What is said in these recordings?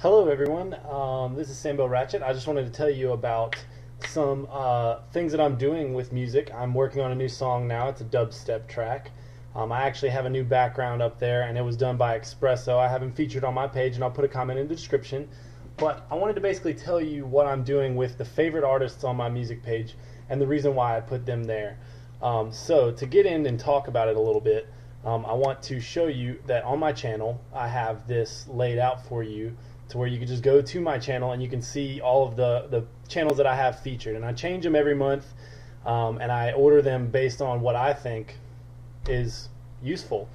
Hello everyone, this is SamboRatchet. I just wanted to tell you about some things that I'm doing with music. I'm working on a new song now. It's a dubstep track. I actually have a new background up there and it was done by Espresso. I haven't featured on my page and I'll put a comment in the description. But I wanted to basically tell you what I'm doing with the favorite artists on my music page and the reason why I put them there. So to get in and talk about it a little bit, I want to show you that on my channel I have this laid out for you to where you can just go to my channel and you can see all of the channels that I have featured, and I change them every month, and I order them based on what I think is useful.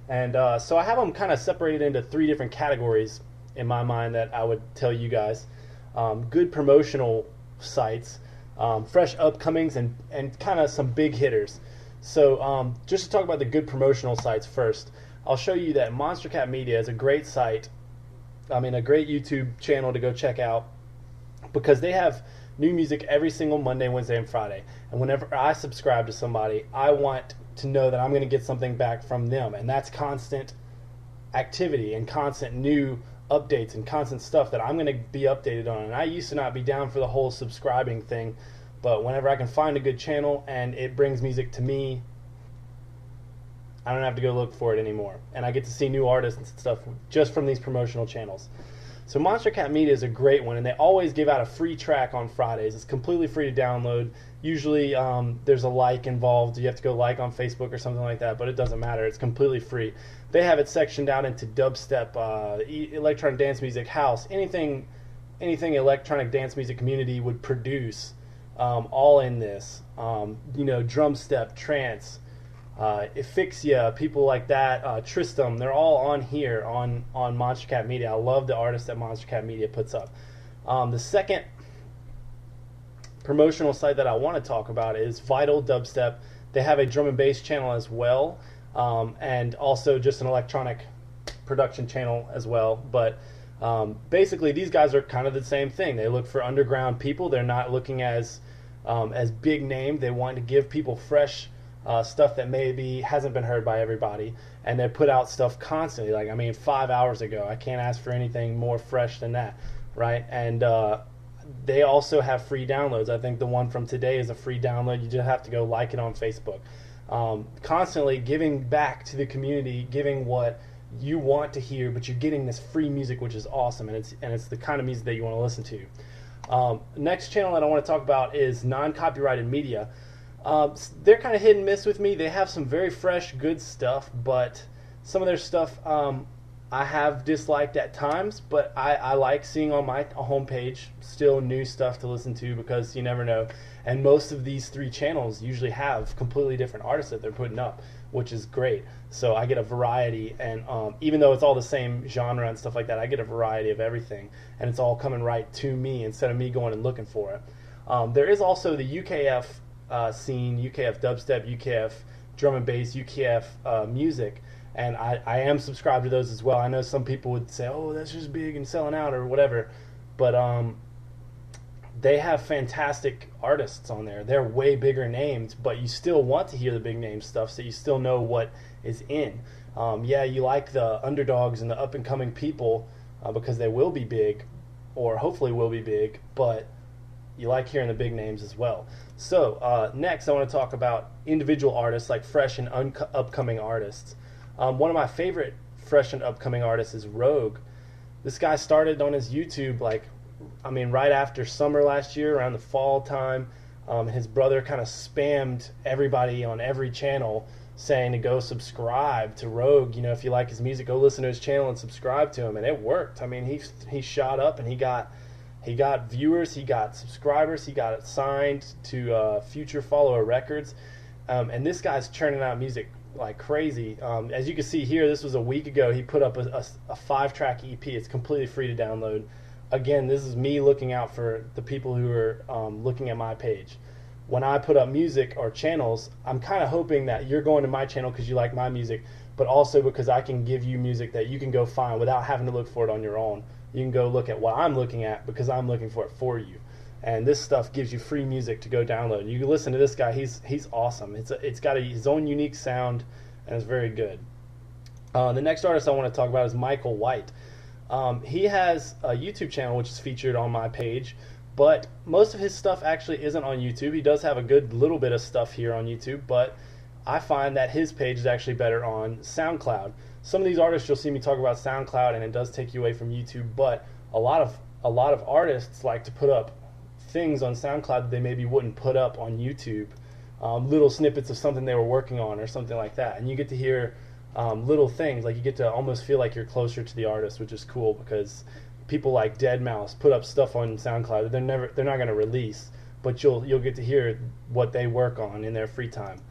And so I have them kind of separated into three different categories in my mind that I would tell you guys. Good promotional sites, fresh upcomings, and kind of some big hitters. So just to talk about the good promotional sites first, I'll show you that Monster Cat Media is a great site. A great YouTube channel to go check out because they have new music every single Monday, Wednesday, and Friday. And whenever I subscribe to somebody, I want to know that I'm going to get something back from them. And that's constant activity and constant new updates and constant stuff that I'm going to be updated on. And I used to not be down for the whole subscribing thing, but whenever I can find a good channel and it brings music to me, I don't have to go look for it anymore, and I get to see new artists and stuff just from these promotional channels. So Monster Cat Media is a great one, and they always give out a free track on Fridays. It's completely free to download. Usually there's a like involved. You have to go like on Facebook or something like that, but it doesn't matter. It's completely free. They have it sectioned out into dubstep, electronic dance music, house, anything electronic dance music community would produce, all in this. Drum step, trance, Asphyxia, people like that, Tristram, they're all on here on Monster Cat Media. I love the artists that Monster Cat Media puts up. The second promotional site that I want to talk about is Vital Dubstep. They have a drum and bass channel as well, and also just an electronic production channel as well. But basically these guys are kind of the same thing. They look for underground people. They're not looking as big name. They want to give people fresh stuff that maybe hasn't been heard by everybody, and they put out stuff constantly. 5 hours ago, I can't ask for anything more fresh than that, right? And they also have free downloads. I think the one from today is a free download. You just have to go like it on Facebook. Constantly giving back to the community, giving what you want to hear, but you're getting this free music, which is awesome, and it's the kind of music that you want to listen to. Next channel that I want to talk about is non-copyrighted media. They're kind of hit and miss with me. They have some very fresh, good stuff, but some of their stuff I have disliked at times, but I like seeing on my homepage still new stuff to listen to because you never know. And most of these three channels usually have completely different artists that they're putting up, which is great. So I get a variety, and even though it's all the same genre and stuff like that, I get a variety of everything, and it's all coming right to me instead of me going and looking for it. There is also the UKF scene, UKF dubstep, UKF drum and bass, UKF music, and I am subscribed to those as well. I know some people would say, oh, that's just big and selling out or whatever, but they have fantastic artists on there. They're way bigger names, but you still want to hear the big name stuff, so you still know what is in. Yeah, you like the underdogs and the up and coming people because they will be big, or hopefully will be big, but you like hearing the big names as well. So next I want to talk about individual artists, like fresh and upcoming artists. One of my favorite fresh and upcoming artists is Rogue. This guy started on his YouTube right after summer last year, around the fall time. His brother kind of spammed everybody on every channel saying to go subscribe to Rogue. If you like his music, go listen to his channel and subscribe to him, and it worked. He shot up, and he got viewers, he got subscribers, he got signed to Future Follower Records, and this guy's churning out music like crazy. As you can see here, this was a week ago. He put up a 5-track EP. It's completely free to download. Again, this is me looking out for the people who are looking at my page. When I put up music or channels, I'm kind of hoping that you're going to my channel because you like my music, but also because I can give you music that you can go find without having to look for it on your own. You can go look at what I'm looking at because I'm looking for it for you. And this stuff gives you free music to go download. You can listen to this guy. He's awesome. It's got his own unique sound, and it's very good. The next artist I want to talk about is Michael White. He has a YouTube channel which is featured on my page, but most of his stuff actually isn't on YouTube. He does have a good little bit of stuff here on YouTube, but I find that his page is actually better on SoundCloud. Some of these artists you'll see me talk about SoundCloud, and it does take you away from YouTube, but a lot of artists like to put up things on SoundCloud that they maybe wouldn't put up on YouTube. Little snippets of something they were working on or something like that, and you get to hear little things, like you get to almost feel like you're closer to the artist, which is cool because people like deadmau5 put up stuff on SoundCloud that they're not going to release, but you'll get to hear what they work on in their free time.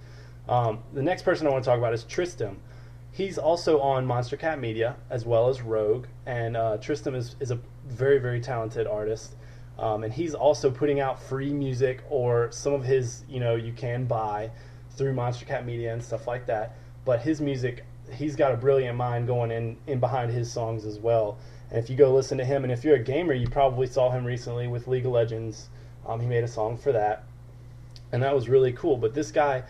The next person I want to talk about is Tristam. He's also on Monster Cat Media as well as Rogue, and Tristam is a very, very talented artist. And he's also putting out free music, or some of his, you can buy through Monster Cat Media and stuff like that. But his music, he's got a brilliant mind going in behind his songs as well. And if you go listen to him, and if you're a gamer, you probably saw him recently with League of Legends. He made a song for that, and that was really cool. But this guy,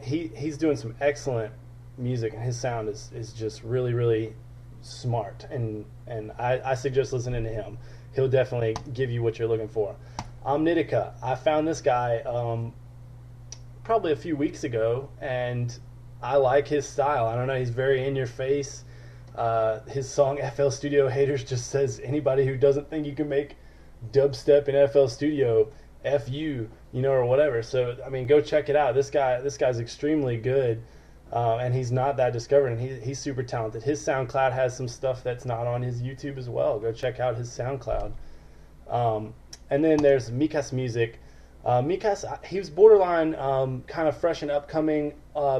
he's doing some excellent music, and his sound is just really, really smart. And I suggest listening to him. He'll definitely give you what you're looking for. Omnitica. I found this guy probably a few weeks ago, and I like his style. I don't know, he's very in your face. His song FL Studio Haters just says anybody who doesn't think you can make dubstep in FL Studio, F you, or whatever. So I mean, go check it out. This guy's extremely good, and he's not that discovered, and he's super talented. His SoundCloud has some stuff that's not on his YouTube as well. Go check out his SoundCloud. And then there's Mikas Music. Mikas, he was borderline kind of fresh and upcoming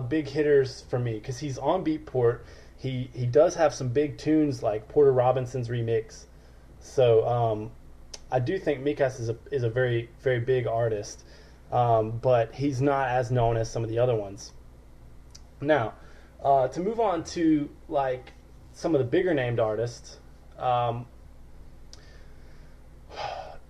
big hitters for me because he's on Beatport. He does have some big tunes like Porter Robinson's remix. So I do think Mikas is a very, very big artist, but he's not as known as some of the other ones. Now, to move on to like some of the bigger named artists,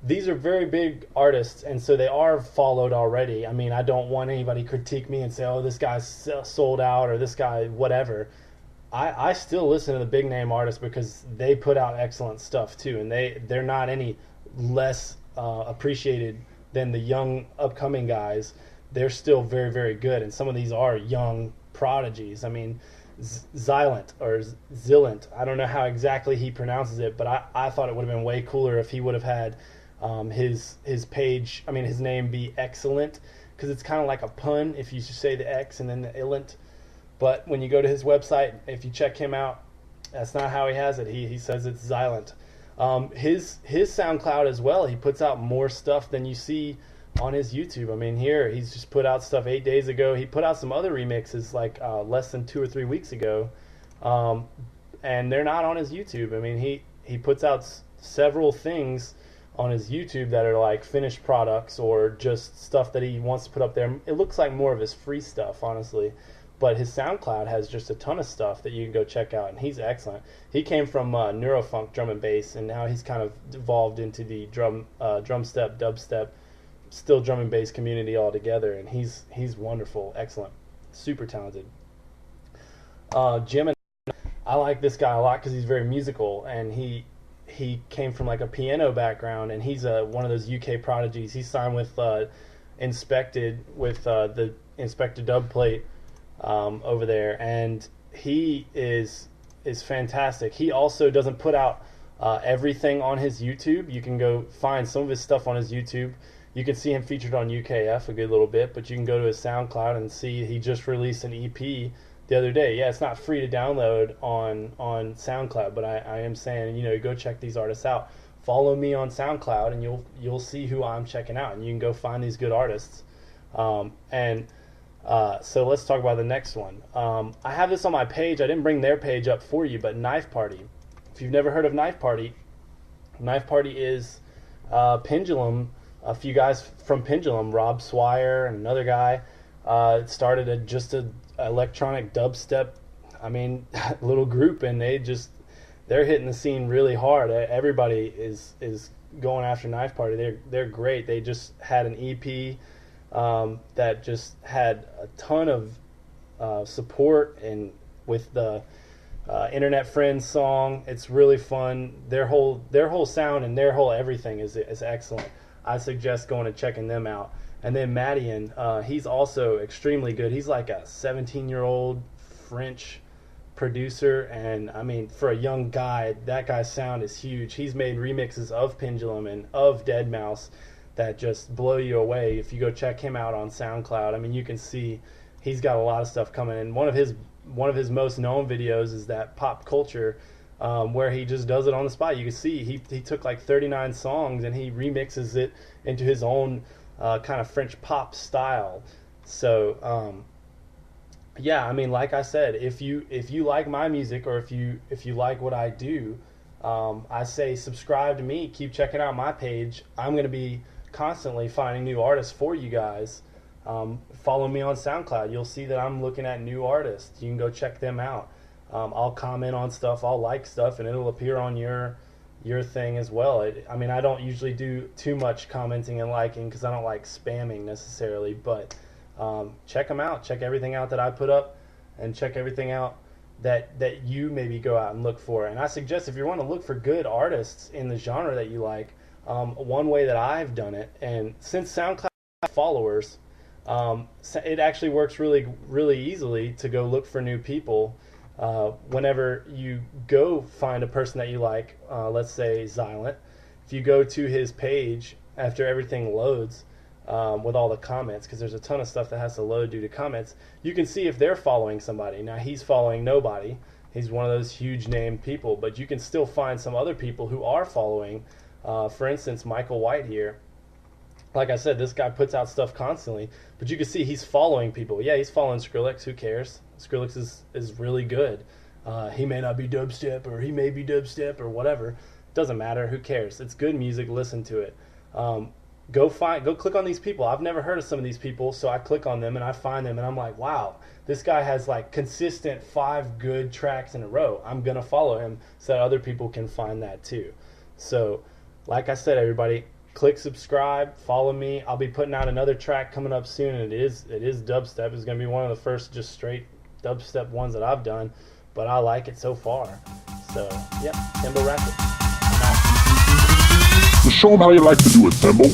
these are very big artists, and so they are followed already. I mean, I don't want anybody to critique me and say, oh, this guy's sold out or this guy whatever. I still listen to the big name artists because they put out excellent stuff too, and they're not any less appreciated than the young upcoming guys. They're still very, very good, and some of these are young prodigies. I mean, Zilent or Zilent, I don't know how exactly he pronounces it, but I thought it would have been way cooler if he would have had his page, his name be Excellent, because it's kind of like a pun if you say the X and then the Illent. But when you go to his website, if you check him out, that's not how he has it. He says it's Zilent. His SoundCloud as well, he puts out more stuff than you see on his YouTube. I mean, here he's just put out stuff 8 days ago. He put out some other remixes like less than 2 or 3 weeks ago, and they're not on his YouTube. I mean, he puts out several things on his YouTube that are like finished products or just stuff that he wants to put up there. It looks like more of his free stuff, honestly. But his SoundCloud has just a ton of stuff that you can go check out, and he's excellent. He came from Neurofunk drum and bass, and now he's kind of evolved into the drum step, dubstep, still drum and bass community altogether, and he's wonderful, excellent, super talented. Jimin, I like this guy a lot because he's very musical, and he came from like a piano background, and he's one of those UK prodigies. He's signed with Inspected with the Inspected dub plate over there, and he is fantastic. He also doesn't put out everything on his YouTube. You can go find some of his stuff on his YouTube. You can see him featured on UKF a good little bit, but you can go to his SoundCloud and see he just released an EP the other day. Yeah, it's not free to download on SoundCloud, but I am saying, go check these artists out. Follow me on SoundCloud, and you'll see who I'm checking out, and you can go find these good artists. So let's talk about the next one. I have this on my page. I didn't bring their page up for you, but Knife Party. If you've never heard of Knife Party is Pendulum. A few guys from Pendulum, Rob Swire and another guy, started just a electronic dubstep, little group, and they're hitting the scene really hard. Everybody is going after Knife Party. They're great. They just had an EP that just had a ton of support, and with the Internet Friends song. It's really fun. Their whole sound and their whole everything is excellent. I suggest going and checking them out. And then Madian, he's also extremely good. He's like a 17-year-old French producer, and I mean, for a young guy, that guy's sound is huge. He's made remixes of Pendulum and of Deadmau5 that just blow you away. If you go check him out on SoundCloud, I mean, you can see he's got a lot of stuff coming. And one of his most known videos is that Pop Culture, where he just does it on the spot. You can see he took like 39 songs and he remixes it into his own kind of French pop style. So yeah, I mean, like I said, if you like my music, or if you like what I do, I say subscribe to me. Keep checking out my page. I'm going to be constantly finding new artists for you guys. Follow me on SoundCloud. You'll see that I'm looking at new artists. You can go check them out. I'll comment on stuff. I'll like stuff, and it'll appear on your thing as well. I mean, I don't usually do too much commenting and liking because I don't like spamming necessarily, but check them out. Check everything out that I put up, and check everything out that you maybe go out and look for. And I suggest, if you want to look for good artists in the genre that you like, one way that I've done it, and since SoundCloud followers, it actually works really easily to go look for new people. Whenever you go find a person that you like, let's say Xylent, if you go to his page after everything loads, with all the comments, because there's a ton of stuff that has to load due to comments, you can see if they're following somebody. Now, he's following nobody. He's one of those huge name people, but you can still find some other people who are following. For instance, Michael White here. Like I said, this guy puts out stuff constantly, but you can see he's following people. Yeah, he's following Skrillex. Who cares? Skrillex is really good. He may not be dubstep, or he may be dubstep, or whatever. Doesn't matter. Who cares? It's good music. Listen to it. Go click on these people. I've never heard of some of these people, so I click on them and I find them, and I'm like, wow, this guy has like consistent 5 good tracks in a row. I'm gonna follow him so that other people can find that too. So, like I said, everybody, click subscribe, follow me. I'll be putting out another track coming up soon, and it is dubstep. It's gonna be one of the first just straight dubstep ones that I've done, but I like it so far. So, yeah, SamboRatchet. So show them how you like to do it, Sambo.